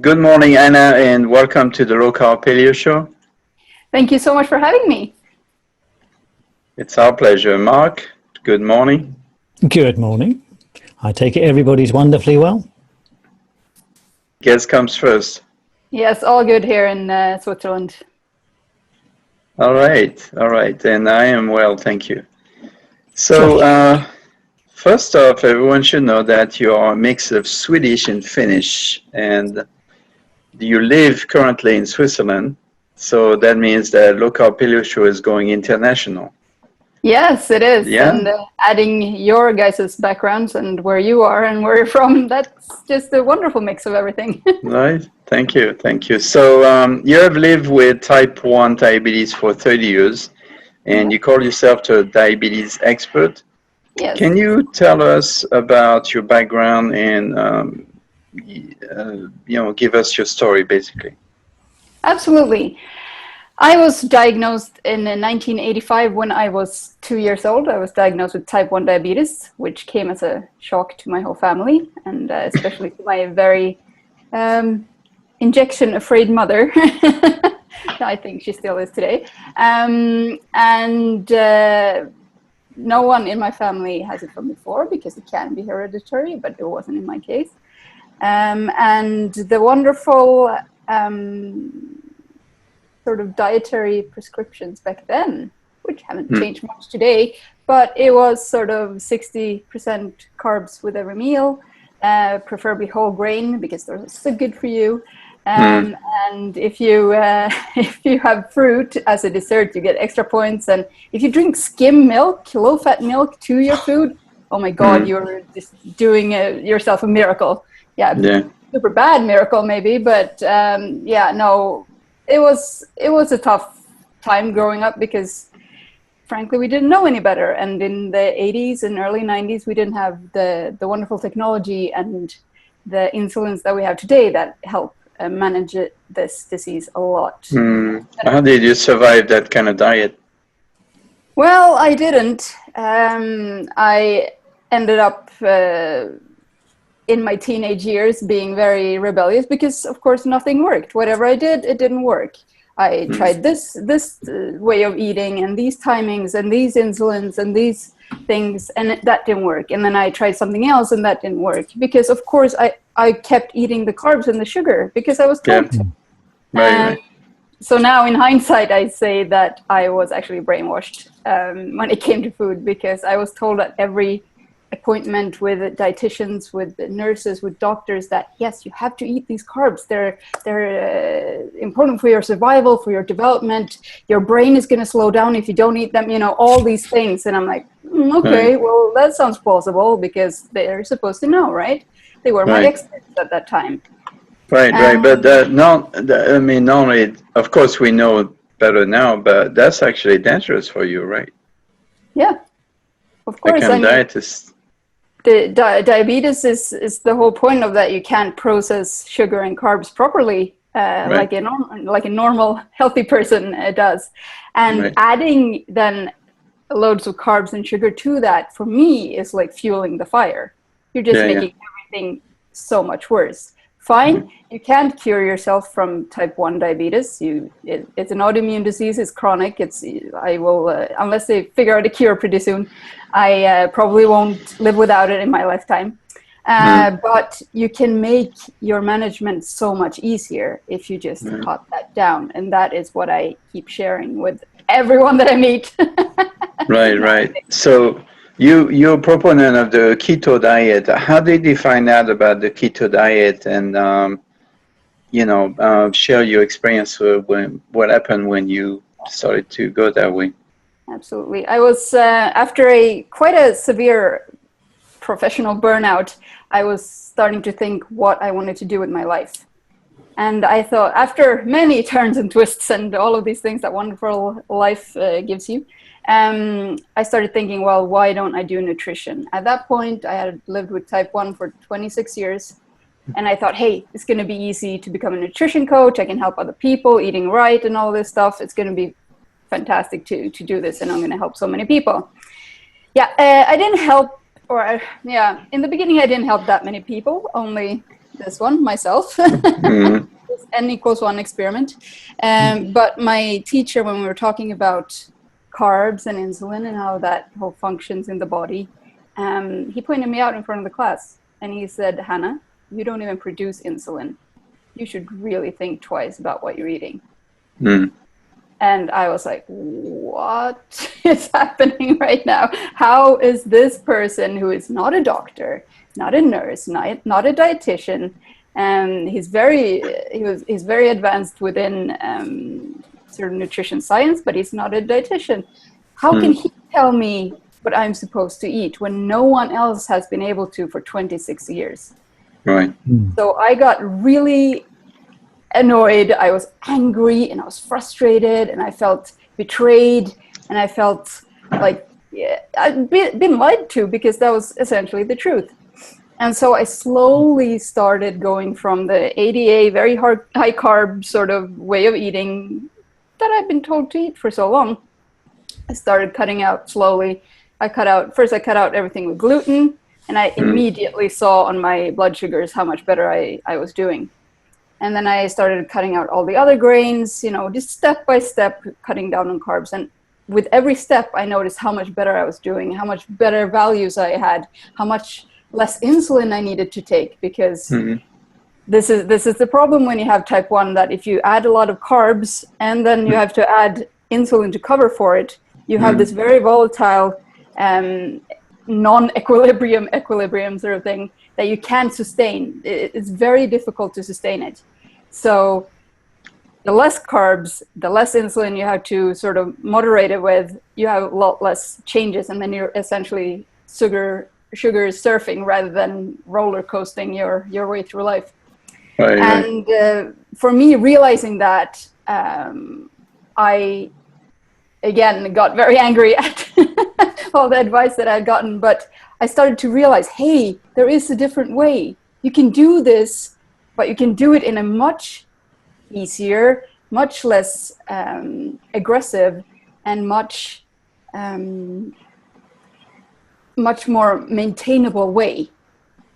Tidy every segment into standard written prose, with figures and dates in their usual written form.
Good morning, Anna, and welcome to the Carb Paleo Show. Thank you so much for having me. It's our pleasure. Mark, good morning. Good morning. I take it everybody's wonderfully well. Guest comes first. Yes, all good here in Switzerland. All right. And I am well, thank you. So, first off, everyone should know that you are a mix of Swedish and Finnish, and you live currently in Switzerland. So that means that Carb Paleo Show is going international. Yes, it is. Yeah. And adding your guys' backgrounds and where you are and where you're from, that's just a wonderful mix of everything. Right. Thank you. So you have lived with type 1 diabetes for 30 years, and you call yourself a diabetes expert. Yes. Can you tell us about your background and, give us your story, basically? Absolutely. I was diagnosed in 1985 when I was 2 years old. I was diagnosed with type 1 diabetes, which came as a shock to my whole family, and especially to my very injection-afraid mother. I think she still is today. No one in my family has it from before because it can be hereditary, but it wasn't in my case. And the wonderful sort of dietary prescriptions back then, which haven't changed much today, but it was sort of 60% carbs with every meal, preferably whole grain because they're so good for you. And if you have fruit as a dessert, you get extra points. And if you drink skim milk, low-fat milk to your food, oh my God, you're just doing yourself a miracle. Yeah, super bad miracle maybe, but it was a tough time growing up because, frankly, we didn't know any better. And in the 80s and early 90s, we didn't have the wonderful technology and the insulins that we have today that help manage this disease a lot. How did you survive that kind of diet? Well, I didn't. I ended up in my teenage years being very rebellious because, of course, nothing worked. Whatever I did, it didn't work. I tried this way of eating and these timings and these insulins and these things, and that didn't work. And then I tried something else and that didn't work because, of course, I kept eating the carbs and the sugar because I was told to. Right. So now in hindsight, I say that I was actually brainwashed when it came to food because I was told at every appointment with dietitians, with nurses, with doctors that yes, you have to eat these carbs. They're important for your survival, for your development. Your brain is going to slow down if you don't eat them. All these things. And I'm like, okay, well, that sounds plausible because they're supposed to know, right? They were my experts at that time. Right. But not only, of course, we know better now, but that's actually dangerous for you, right? Yeah, of course. The diabetes is the whole point of that. You can't process sugar and carbs properly like a normal healthy person does. And adding then loads of carbs and sugar to that, for me, is like fueling the fire. You're just making everything so much worse. Fine, you can't cure yourself from type 1 diabetes. It's an autoimmune disease. It's chronic. I will unless they figure out a cure pretty soon, I probably won't live without it in my lifetime. But you can make your management so much easier if you just cut that down. And that is what I keep sharing with everyone that I meet. Right. So you're a proponent of the keto diet. How did you find out about the keto diet and, share your experience with what happened when you started to go that way? Absolutely. I was, after quite a severe professional burnout, I was starting to think what I wanted to do with my life. And I thought, after many turns and twists and all of these things that wonderful life gives you, I started thinking, well, why don't I do nutrition? At that point, I had lived with type 1 for 26 years. And I thought, hey, it's going to be easy to become a nutrition coach. I can help other people eating right and all this stuff. It's going to be fantastic to do this. And I'm going to help so many people. I didn't help, in the beginning, I didn't help that many people, only this one myself. Mm. N=1 experiment. But my teacher, when we were talking about carbs and insulin and how that whole functions in the body, he pointed me out in front of the class and he said, Hanna, you don't even produce insulin. You should really think twice about what you're eating. Mm. And I was like, what is happening right now? How is this person who is not a doctor, not a nurse, not a dietitian, and he's very advanced within sort of nutrition science, but he's not a dietitian. How can he tell me what I'm supposed to eat when no one else has been able to for 26 years? Right. So I got really annoyed, I was angry, and I was frustrated, and I felt betrayed, and I felt like I'd been lied to, because that was essentially the truth. And so I slowly started going from the ADA, very high carb sort of way of eating that I've been told to eat for so long. I started cutting out slowly. First I cut out everything with gluten, and I immediately saw on my blood sugars how much better I was doing. And then I started cutting out all the other grains, just step by step, cutting down on carbs. And with every step, I noticed how much better I was doing, how much better values I had, how much less insulin I needed to take, because this is the problem when you have type 1, that if you add a lot of carbs and then you have to add insulin to cover for it, you have this very volatile equilibrium sort of thing that you can't sustain. It's very difficult to sustain it. So the less carbs, the less insulin you have to sort of moderate it with, you have a lot less changes, and then you're essentially sugar surfing rather than roller coasting your way through life. Right, and for me, realizing that, I again got very angry at all the advice that I'd gotten, but I started to realize, hey, there is a different way. You can do this, but you can do it in a much easier, much less aggressive, and much more maintainable way,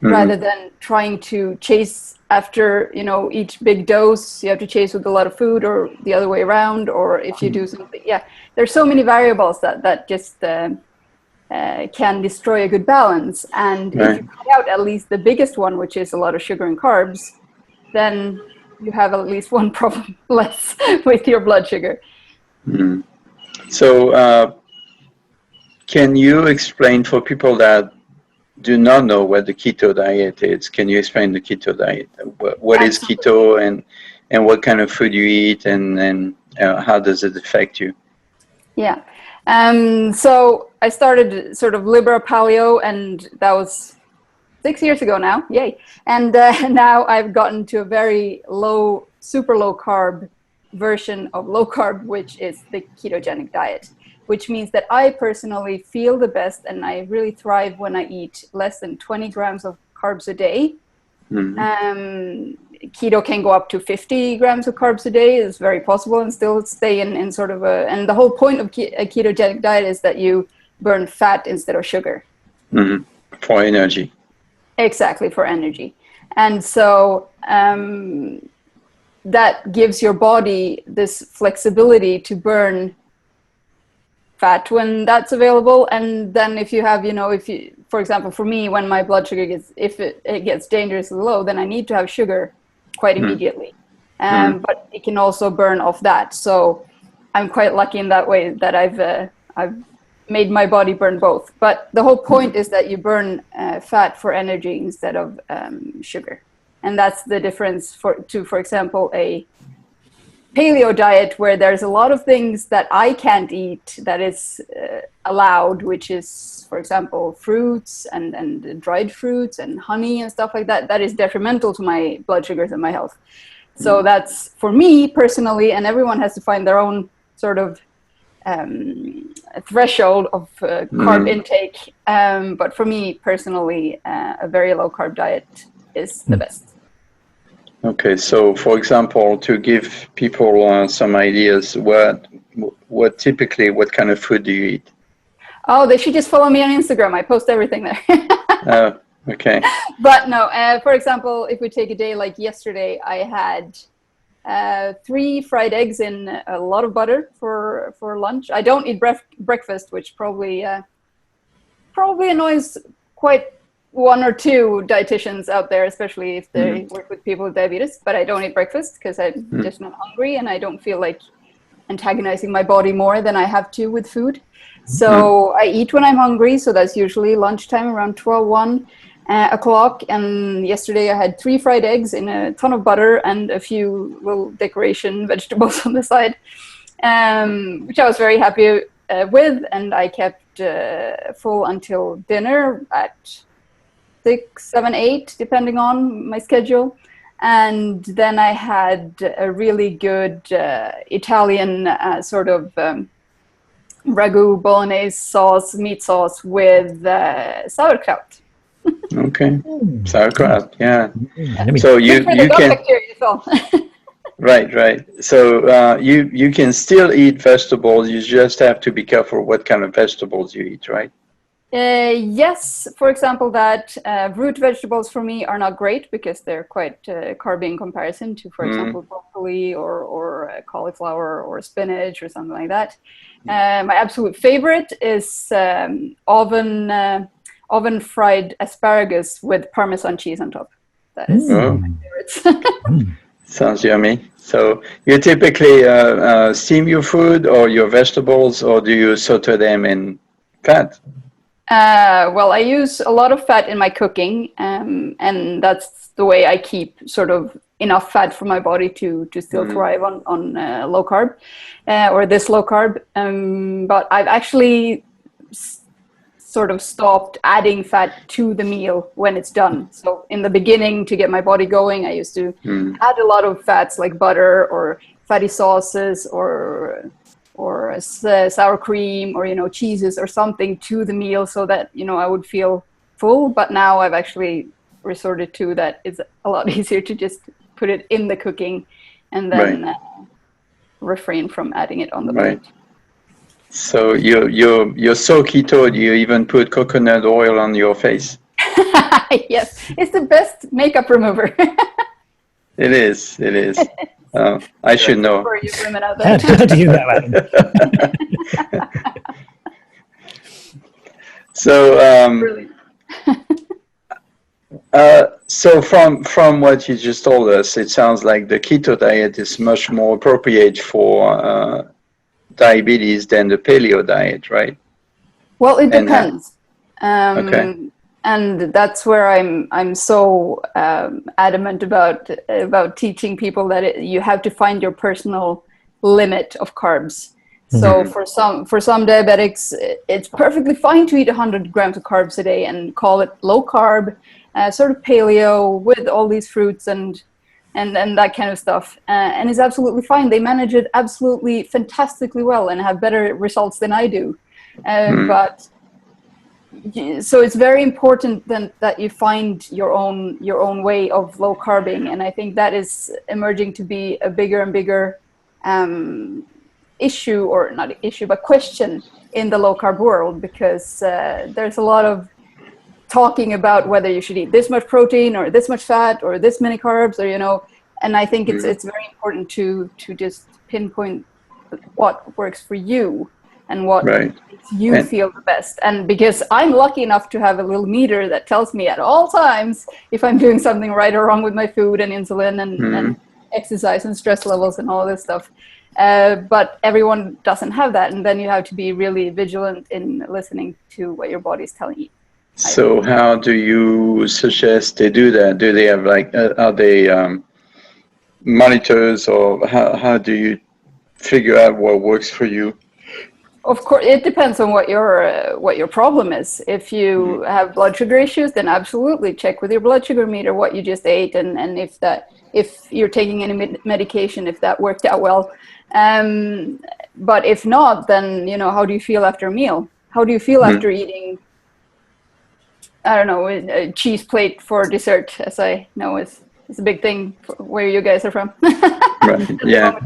rather than trying to chase after, each big dose. You have to chase with a lot of food, or the other way around, or if you do something. Yeah, there's so many variables that just can destroy a good balance. And if you cut out at least the biggest one, which is a lot of sugar and carbs, then you have at least one problem less with your blood sugar. So can you explain for people that do not know what the keto diet is? Can you explain the keto diet? What is keto, and what kind of food you eat, and how does it affect you? Yeah. So I started sort of liberal paleo, and that was 6 years ago now. Yay. And now I've gotten to a very low, super low carb version of low carb, which is the ketogenic diet, which means that I personally feel the best, and I really thrive when I eat less than 20 grams of carbs a day. Keto can go up to 50 grams of carbs a day. It's very possible, and still stay in sort of and the whole point of a ketogenic diet is that you burn fat instead of sugar. For energy. Exactly, for energy. And so that gives your body this flexibility to burn fat when that's available. And then if you have, for example, for me, when my blood sugar gets dangerously low, then I need to have sugar quite immediately. But it can also burn off that. So I'm quite lucky in that way that I've made my body burn both. But the whole point is that you burn fat for energy instead of sugar. And that's the difference for example, a paleo diet, where there's a lot of things that I can't eat that is allowed, which is, for example, fruits and dried fruits and honey and stuff like that. That is detrimental to my blood sugars and my health. So that's for me personally, and everyone has to find their own sort of threshold of carb intake. But for me personally, a very low carb diet is the best. Okay, so for example, to give people some ideas, what kind of food do you eat? Oh, they should just follow me on Instagram. I post everything there. Okay. But no, for example, if we take a day like yesterday, I had 3 fried eggs in a lot of butter for lunch. I don't eat breakfast, which probably annoys quite 1 or 2 dietitians out there, especially if they work with people with diabetes. But I don't eat breakfast because I'm just not hungry, and I don't feel like antagonizing my body more than I have to with food. So I eat when I'm hungry. So that's usually lunchtime around 1 o'clock. And yesterday I had 3 fried eggs in a ton of butter and a few little decoration vegetables on the side, which I was very happy with. And I kept full until dinner at 6, 7, 8, depending on my schedule. And then I had a really good Italian sort of ragu bolognese sauce, meat sauce with sauerkraut. Okay. Sauerkraut, yeah. Yeah. So Good for the you gut can bacteria as well. right. So you can still eat vegetables. You just have to be careful what kind of vegetables you eat, right? Yes, for example, that root vegetables for me are not great because they're quite carby in comparison to, for example, broccoli or cauliflower or spinach or something like that. My absolute favorite is oven fried asparagus with Parmesan cheese on top. That is my favorite. Sounds yummy. So you typically steam your food or your vegetables, or do you saute them in fat? Well, I use a lot of fat in my cooking, and that's the way I keep sort of enough fat for my body to still thrive on low carb or this low carb. But I've actually sort of stopped adding fat to the meal when it's done. So in the beginning, to get my body going, I used to add a lot of fats like butter or fatty sauces or sour cream or cheeses or something to the meal so that I would feel full. But now I've actually resorted to that it's a lot easier to just put it in the cooking and then refrain from adding it on the plate. So you're so keto, you even put coconut oil on your face. Yes, it's the best makeup remover. It is. I should know. For you women out there. How do you know, Alan? So, so from what you just told us, it sounds like the keto diet is much more appropriate for diabetes than the paleo diet, right? Well, it depends. Okay. And that's where I'm so adamant about teaching people that you have to find your personal limit of carbs. So for some diabetics, it's perfectly fine to eat 100 grams of carbs a day and call it low carb, sort of paleo with all these fruits and that kind of stuff. And it's absolutely fine. They manage it absolutely fantastically well and have better results than I do. But so it's very important then that you find your own way of low carbing, and I think that is emerging to be a bigger and bigger issue, or not issue, but question in the low carb world, because there's a lot of talking about whether you should eat this much protein or this much fat or this many carbs, or and I think it's very important to just pinpoint what works for you and what makes you feel the best. And because I'm lucky enough to have a little meter that tells me at all times if I'm doing something right or wrong with my food and insulin and exercise and stress levels and all this stuff. But everyone doesn't have that. And then you have to be really vigilant in listening to what your body's telling you. So how do you suggest they do that? Do they have are they monitors, or how do you figure out what works for you? Of course, it depends on what your problem is. If you have blood sugar issues, then absolutely check with your blood sugar meter what you just ate, and if you're taking any medication, if that worked out well. But if not, then how do you feel after a meal? How do you feel after eating, I don't know, a cheese plate for dessert, as I know is a big thing where you guys are from. Right. Yeah.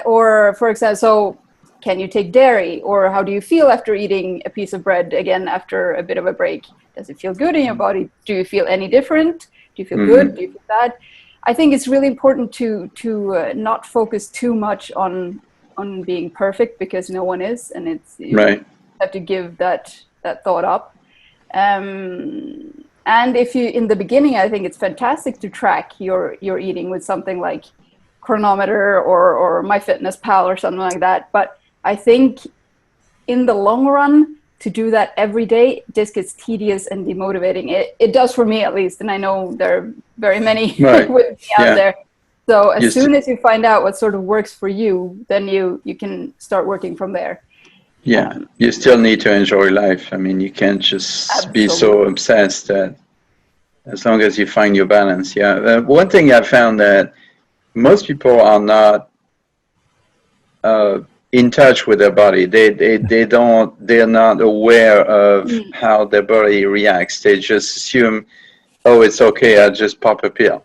Or for example, so can you take dairy, or how do you feel after eating a piece of bread again after a bit of a break? Does it feel good in your body? Do you feel any different? Do you feel good? Do you feel bad? I think it's really important to not focus too much on being perfect, because no one is, and it's you have to give that thought up. And if you, in the beginning, I think it's fantastic to track your eating with something like Chronometer or MyFitnessPal or something like that. But I think in the long run, to do that every day just gets tedious and demotivating. It does for me, at least, and I know there are very many with me out there. So as soon as you find out what sort of works for you, then you can start working from there. Yeah, you still need to enjoy life. I mean, you can't just be so obsessed that as long as you find your balance. Yeah, one thing I found that most people are not in touch with their body. They're not aware of how their body reacts. They just assume, oh, it's okay, I'll just pop a pill.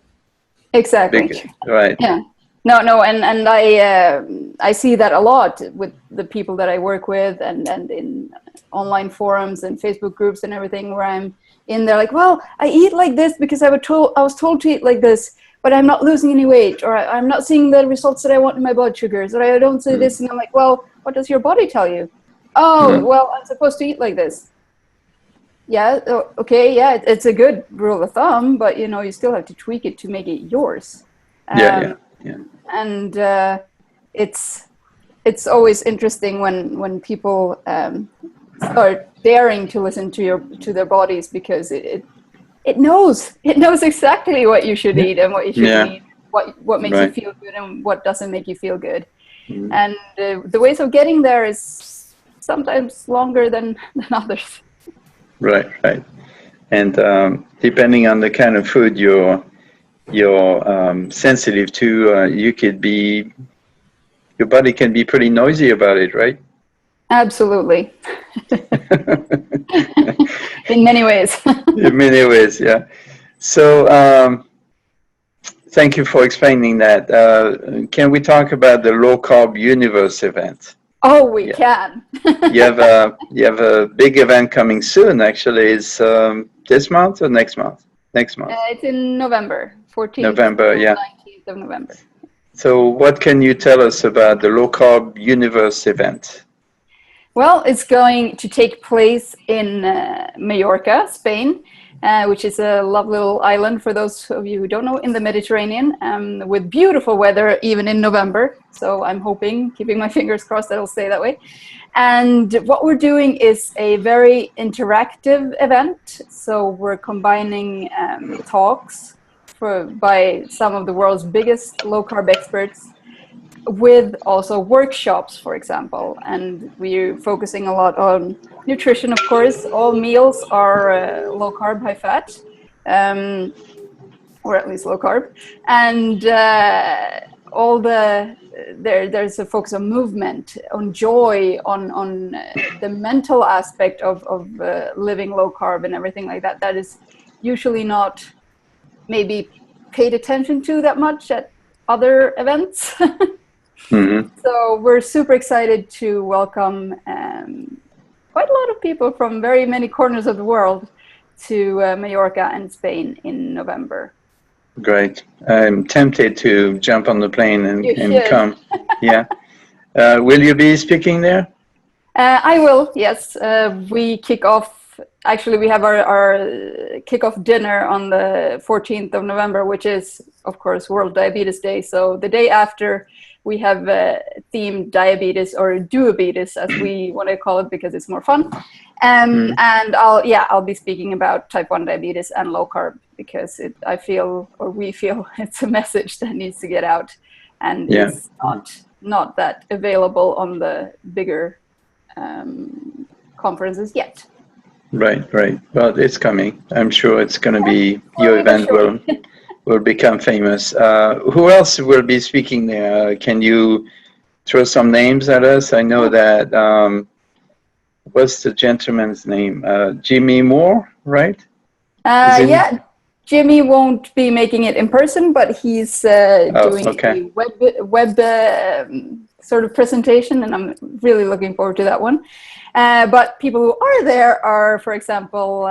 Exactly. Right. Yeah. No, and I see that a lot with the people that I work with, and in online forums and Facebook groups and everything, where I'm in there like, well, I eat like this because I was told to eat like this, but I'm not losing any weight, or I'm not seeing the results that I want in my blood sugars, or I don't see this, and I'm like, well, what does your body tell you? Oh, well, I'm supposed to eat like this. Yeah, okay, yeah, it's a good rule of thumb, but you still have to tweak it to make it yours. Yeah. And it's always interesting when people start daring to listen to their bodies, because it knows exactly what you should eat and what you shouldn't eat, what makes you feel good and what doesn't make you feel good. And the ways of getting there is sometimes longer than others. Right. And depending on the kind of food you're sensitive to, your body can be pretty noisy about it, right? Absolutely. In many ways. In many ways, yeah. So thank you for explaining that. Can we talk about the Low Carb Universe event? Oh, we can. you have a big event coming soon. Actually, is this month or next month? Next month. It's in November, 14th. November, yeah. 19th of November. So, what can you tell us about the Low Carb Universe event? Well, it's going to take place in Mallorca, Spain, which is a lovely little island, for those of you who don't know, in the Mediterranean, with beautiful weather even in November. So I'm hoping, keeping my fingers crossed, that it'll stay that way. And what we're doing is a very interactive event. So we're combining talks by some of the world's biggest low-carb experts with also workshops, for example. And we're focusing a lot on nutrition, of course. All meals are low-carb, high-fat, or at least low-carb. And there's a focus on movement, on joy, on the mental aspect of living low-carb and everything like that. That is usually not maybe paid attention to that much at other events. So we're super excited to welcome quite a lot of people from very many corners of the world to Mallorca and Spain in November. Great. I'm tempted to jump on the plane and come. Yeah. Will you be speaking there? I will, yes. We kick off. Actually, we have our kickoff dinner on the 14th of November, which is, of course, World Diabetes Day. So the day after, we have themed diabetes, or duabetes, as we want to call it, because it's more fun. And I'll be speaking about type 1 diabetes and low carb, because we feel it's a message that needs to get out, and it's not that available on the bigger conferences yet. Right. Well, it's coming. I'm sure it's going to be, your event will become famous. Who else will be speaking there? Can you throw some names at us? I know that, what's the gentleman's name? Jimmy Moore, right? Jimmy won't be making it in person, but he's doing a web sort of presentation, and I'm really looking forward to that one. But people who are there are, for example,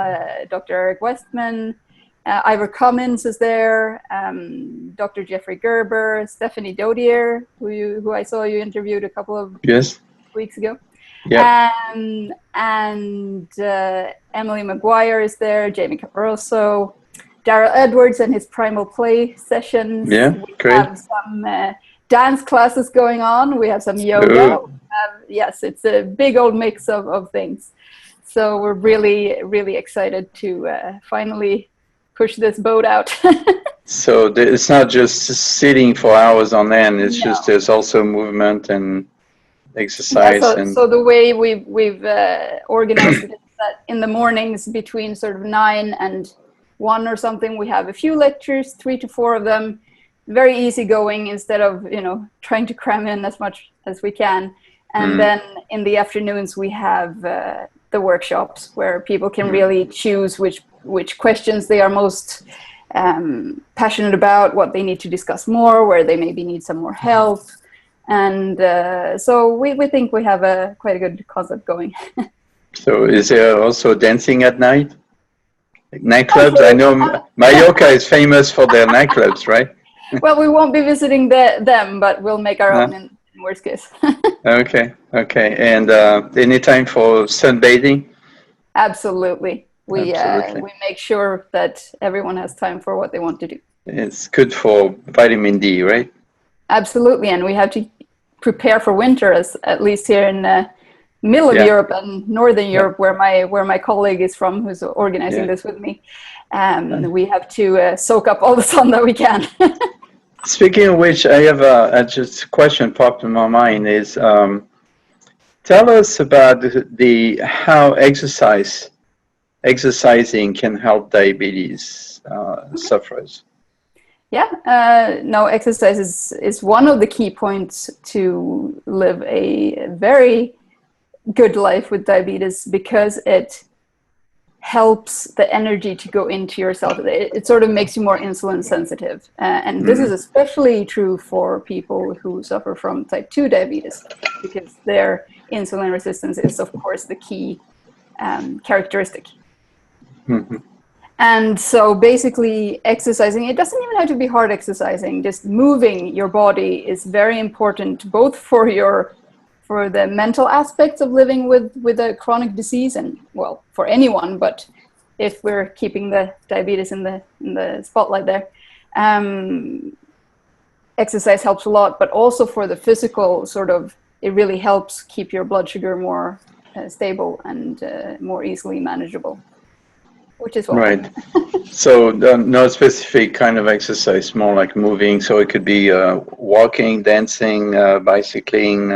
Dr. Eric Westman, Ivor Cummins is there, Dr. Jeffrey Gerber, Stephanie Dodier, who I saw you interviewed a couple of weeks ago. Yeah. And Emily McGuire is there, Jamie Caparoso, Daryl Edwards and his Primal Play sessions. Yeah, great. We have some dance classes going on. We have some yoga. Yes, it's a big old mix of things. So we're really, really excited to finally push this boat out. So it's not just sitting for hours on end. It's just there's also movement and exercise. Yeah, so the way we've organized it is that in the mornings between sort of 9 and 1 or something, we have a few lectures, 3 to 4 of them, very easygoing instead of trying to cram in as much as we can. And then in the afternoons we have the workshops where people can really choose which questions they are most passionate about, what they need to discuss more, where they maybe need some more help. And so we think we have quite a good concept going. So is there also dancing at night? Like nightclubs? I know Mallorca is famous for their nightclubs, right? Well, we won't be visiting them, but we'll make our own in worst case. Okay. And any time for sunbathing? Absolutely. We make sure that everyone has time for what they want to do. It's good for vitamin D, right? Absolutely, and we have to prepare for winter, at least here in the middle of Europe and Northern Europe, where my colleague is from, who's organizing this with me. We have to soak up all the sun that we can. Speaking of which, I have just a question popped in my mind is, tell us about how exercising can help diabetes sufferers. Yeah, no, exercise is one of the key points to live a very good life with diabetes, because it helps the energy to go into your cells. It sort of makes you more insulin sensitive. And this is especially true for people who suffer from type 2 diabetes, because their insulin resistance is, of course, the key characteristic. Mm-hmm. And so basically exercising, it doesn't even have to be hard exercising, just moving your body is very important, both for the mental aspects of living with a chronic disease, and well, for anyone, but if we're keeping the diabetes in the spotlight there, exercise helps a lot, but also for the physical it really helps keep your blood sugar more stable and more easily manageable. Which is right. So no specific kind of exercise, more like moving. So it could be walking, dancing, bicycling,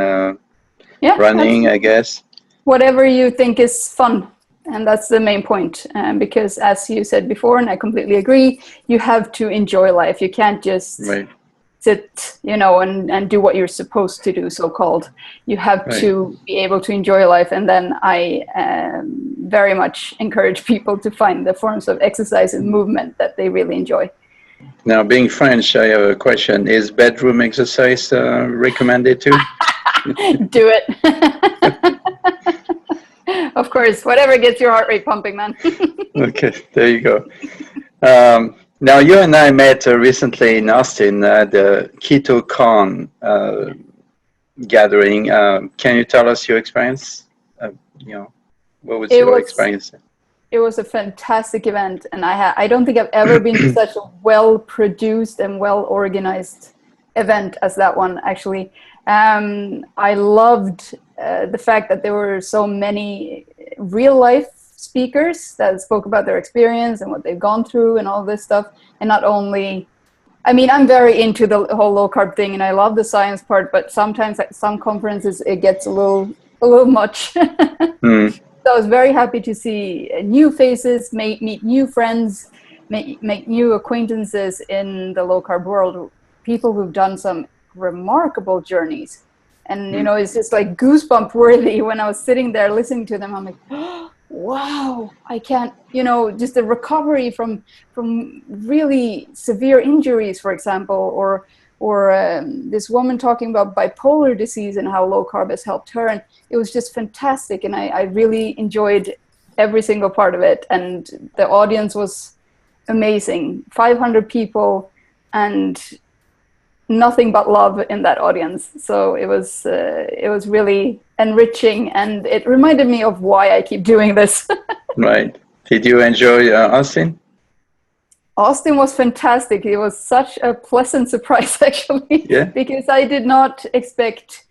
running, I guess. Whatever you think is fun. And that's the main point. Because as you said before, and I completely agree, you have to enjoy life. You can't just sit, and do what you're supposed to do, so-called. You have to be able to enjoy life. And then I very much encourage people to find the forms of exercise and movement that they really enjoy. Now, being French, I have a question. Is bedroom exercise recommended too? Do it. Of course, whatever gets your heart rate pumping, man. Okay, there you go. Now, you and I met recently in Austin at the KetoCon gathering. Can you tell us your experience? What was your experience? It was a fantastic event, and I don't think I've ever been to such a well-produced and well-organized event as that one, actually. I loved the fact that there were so many real-life speakers that spoke about their experience and what they've gone through and all this stuff. And not only, I'm very into the whole low-carb thing, and I love the science part, but sometimes at some conferences it gets a little much. So I was very happy to see new faces, meet new friends, make new acquaintances in the low-carb world, people who've done some remarkable journeys. And, it's just like goosebump worthy when I was sitting there listening to them. I'm like, oh, wow, I can't, just the recovery from really severe injuries, for example, or or this woman talking about bipolar disease and how low carb has helped her. And it was just fantastic. And I really enjoyed every single part of it. And the audience was amazing. 500 people and nothing but love in that audience. So it was really enriching, and it reminded me of why I keep doing this. Right. Did you enjoy Austin? Austin was fantastic. It was such a pleasant surprise, actually, Yeah. because I did not expect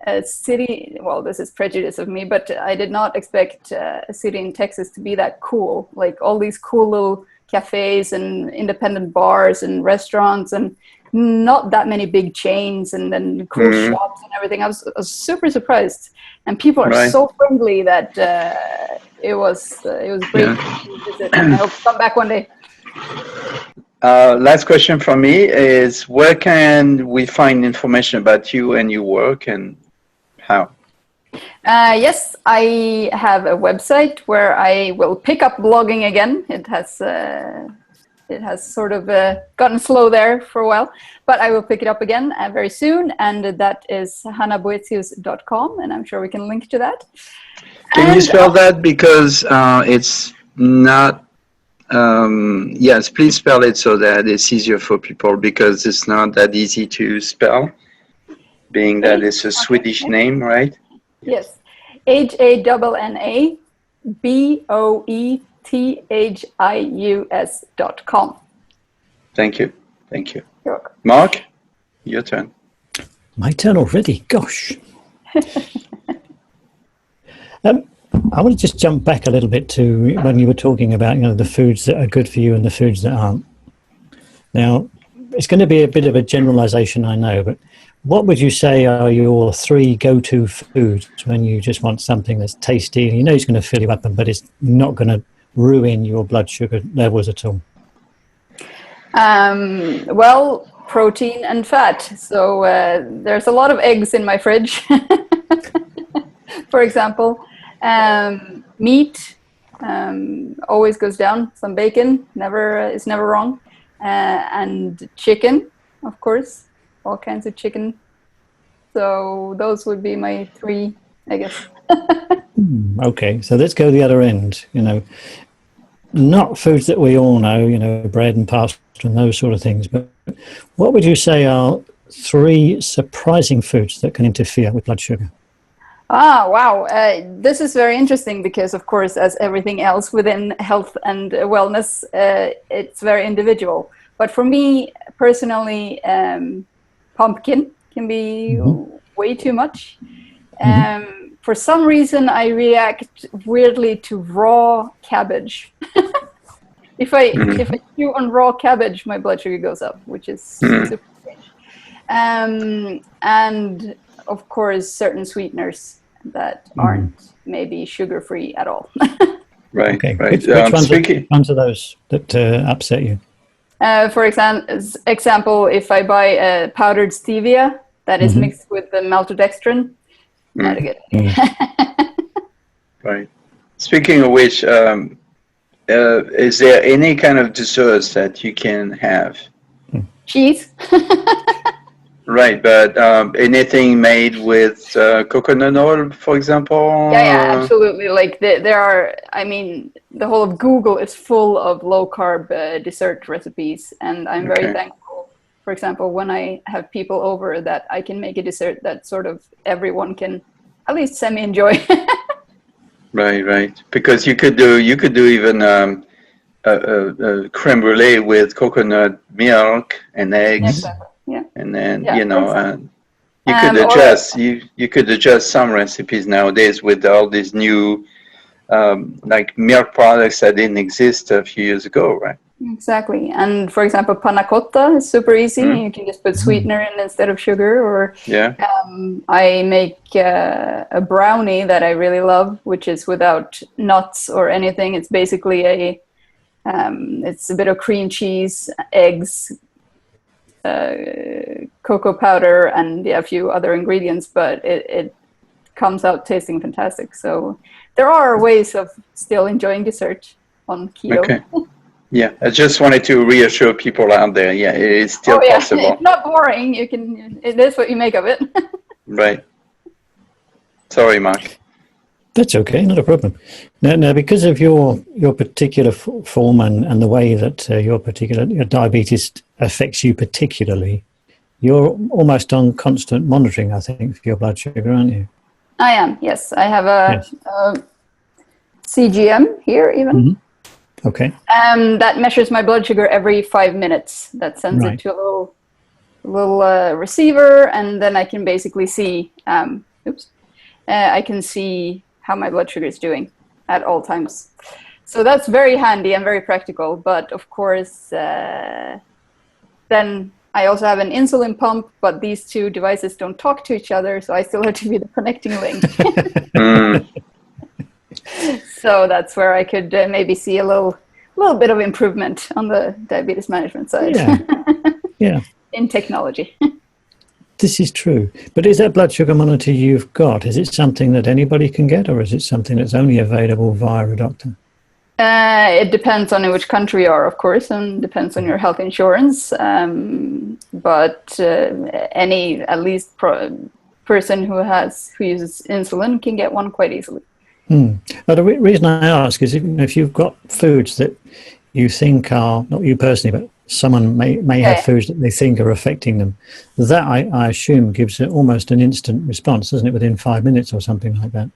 a city, well, this is prejudice of me, but I did not expect a city in Texas to be that cool. Like all these cool little cafes and independent bars and restaurants, and not that many big chains, and then cool shops and everything. I was super surprised, and people are so friendly that it was great to visit. I hope to come back one day. Last question from me is, where can we find information about you and your work, and how? Yes, I have a website where I will pick up blogging again. It has sort of gotten slow there for a while, but I will pick it up again very soon, and that is hannaboethius.com, and I'm sure we can link to that. Can you spell that, because it's not... yes, please spell it so that it's easier for people, because it's not that easy to spell, being that it's a Swedish name, right? Yes, HANNABOETHIUS.com. Thank you. Thank you. You're welcome. Mark, your turn. My turn already. Gosh. I want to just jump back a little bit to when you were talking about, the foods that are good for you and the foods that aren't. Now, it's going to be a bit of a generalization, I know, but what would you say are your 3 go-to foods when you just want something that's tasty and it's going to fill you up, but it's not going to ruin your blood sugar levels at all? Well, protein and fat. So there's a lot of eggs in my fridge, for example. Meat always goes down. Some bacon is never wrong. And chicken, of course, all kinds of chicken. So those would be my 3, I guess. Okay, so let's go the other end. Not foods that we all know, bread and pasta and those sort of things, but what would you say are 3 surprising foods that can interfere with blood sugar? Wow. This is very interesting because, of course, as everything else within health and wellness, it's very individual. But for me, personally, pumpkin can be way too much. For some reason, I react weirdly to raw cabbage. If I chew on raw cabbage, my blood sugar goes up, which is super strange. And, of course, certain sweeteners that aren't maybe sugar-free at all. Right, okay. Right. Which ones are those that upset you? For example, if I buy a powdered stevia that is mixed with the maltodextrin, not good. Right. Speaking of which, is there any kind of desserts that you can have? Cheese. Right, but anything made with coconut oil, for example? Yeah, absolutely. Like there are, the whole of Google is full of low carb dessert recipes, and I'm very thankful. For example, when I have people over, that I can make a dessert that sort of everyone can at least semi-enjoy. Right. Because you could do even a creme brulee with coconut milk and eggs. Exactly. Yeah. And then you could adjust some recipes nowadays with all these new like milk products that didn't exist a few years ago, right? Exactly. And for example, panna cotta is super easy. You can just put sweetener in instead of sugar. Or I make a brownie that I really love, which is without nuts or anything. It's basically it's a bit of cream cheese, eggs, cocoa powder, and a few other ingredients, but it comes out tasting fantastic. So there are ways of still enjoying dessert on keto. Yeah, I just wanted to reassure people out there. Yeah, it is still possible. It's not boring. It is what you make of it. Right. Sorry, Mark. That's okay, not a problem. Now, because of your particular form and the way that your diabetes affects you particularly, you're almost on constant monitoring, I think, for your blood sugar, aren't you? I am, yes. I have a CGM here even. Mm-hmm. Okay. That measures my blood sugar every 5 minutes. That sends it to a little receiver, and then I can basically see, I can see how my blood sugar is doing at all times. So that's very handy and very practical. But of course, then I also have an insulin pump, but these two devices don't talk to each other, so I still have to be the connecting link. So that's where I could maybe see a little bit of improvement on the diabetes management side. Yeah. In technology. This is true. But is that blood sugar monitor you've got, is it something that anybody can get, or is it something that's only available via a doctor? It depends on in which country you are, of course, and depends on your health insurance. But any, at least person who uses insulin can get one quite easily. But the reason I ask is if you've got foods that you think are, not you personally, but someone may have foods that they think are affecting them, that I assume gives it almost an instant response, doesn't it, within 5 minutes or something like that?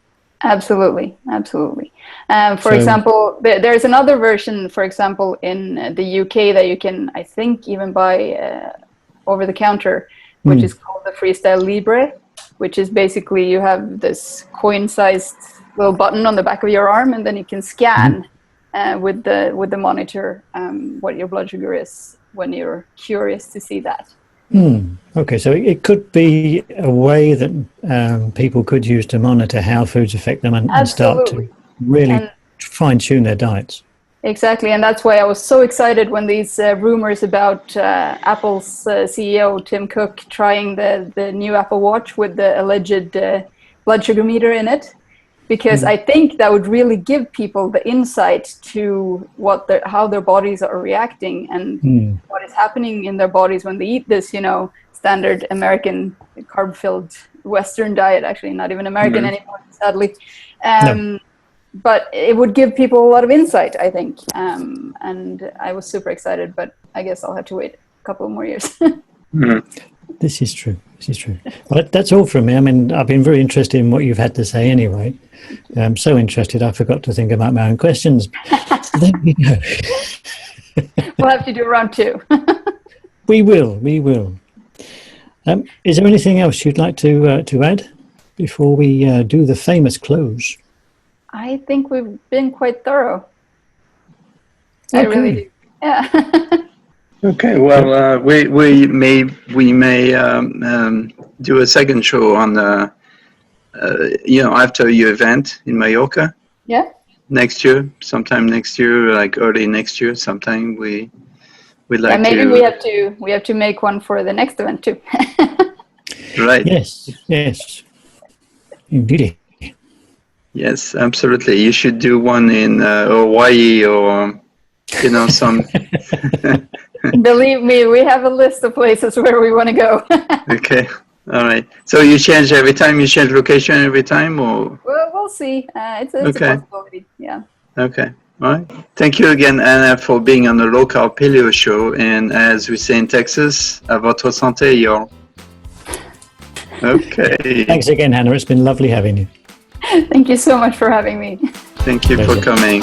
Absolutely. For example, there's another version, for example, in the UK that you can, I think, even buy over the counter, which is called the Freestyle Libre, which is basically you have this coin-sized little button on the back of your arm, and then you can scan with the monitor what your blood sugar is when you're curious to see that. Okay, so it could be a way that people could use to monitor how foods affect them and start to really fine-tune their diets. Exactly, and that's why I was so excited when these rumors about Apple's CEO Tim Cook trying the new Apple Watch with the alleged blood sugar meter in it, because I think that would really give people the insight to how their bodies are reacting and what is happening in their bodies when they eat this, standard American carb-filled Western diet. Actually, not even American anymore, sadly. But it would give people a lot of insight, I think. And I was super excited, but I guess I'll have to wait a couple more years. This is true. Well, that's all from me. I mean, I've been very interested in what you've had to say anyway. I'm so interested, I forgot to think about my own questions. So there we go. We'll have to do round 2. We will. Is there anything else you'd like to add before we do the famous close? I think we've been quite thorough. Okay. I really do. Yeah. Okay, well, we may do a second show on after your event in Mallorca. Yeah. Sometime next year, like early next year, sometime we'd like maybe to. we have to make one for the next event too. Right. Yes. Indeed. Yes, absolutely. You should do one in Hawaii or some. Believe me, we have a list of places where we want to go. Okay. All right. So you change every time? You change location every time, or? Well, we'll see. It's a possibility. Yeah. Okay. All right. Thank you again, Anna, for being on the Local Paleo Show. And as we say in Texas, à votre santé, y'all. Okay. Thanks again, Hanna. It's been lovely having you. Thank you so much for having me. Thank you for coming.